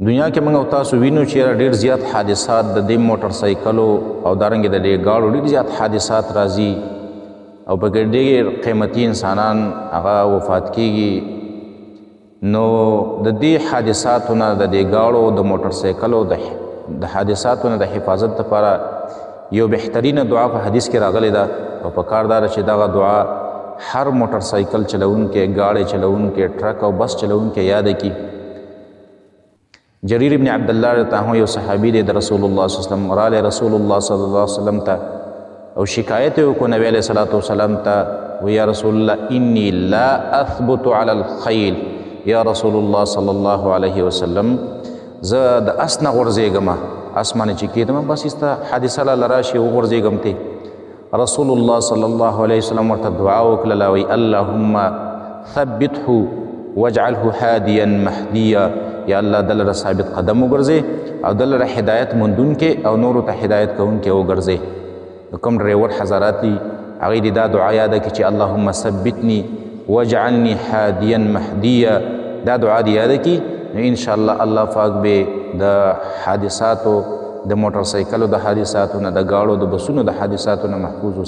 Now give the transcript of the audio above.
دنیا کې موږ او تاسو وینو چې ډېر زیات حادثات د دې موټر سایکلو او دارنګې د دې ګاړو ډېر زیات حادثات راځي او پکې ډېر قیمتي انسانان هغه وفات کیږي. نو د دې حادثاتو نه د دې ګاړو د موټر سایکلو د حادثاتو نه د حفاظت لپاره یو بهترینه دعا په حدیث کې راغلی ده او پکار دا چې دغه دعا هر موټر سایکل چلوونکی، ګاړی چلوونکی، ټرک او بس چلوونکی یاد کړي. جریر ابن عبدالله رضی الله عنه یو صحابي دی د رسول الله صلی الله علیه وسلم راغلی رسول الله صلی الله علیه وسلم ته او شکایت یې وکړو نبی علیه الصلاة والسلام ته، و یا رسول الله انی لا اثبت علی الخیل، یا رسول الله صلی الله علیه وسلم زه د اس نه غورځېږم، اس باندې چې کېدم بس ستا حادثه له راشي وغورځېږم ته. رسول الله صلی الله علیه وسلم ورته دعا وکړله، وی اللهم ثبته واجعله هادیا مهدیا، یا الله دلته ثابت قدم وګرځې او دلته هدایت موندونکې او نورو ته هدایت کوونکې وګرځې. کوم ډریور حضرات دي هغوی دې دا دعا یاده کړي چې اللهم ثبتني واجعلني هادیا مهدیا، دا دعا دې یاده کړي نو انشاءالله الله پاک به د حادثاتو، د موټر سایکلو د حادثاتو نه، د ګاړو د بسونو د حادثاتو نه محفوظ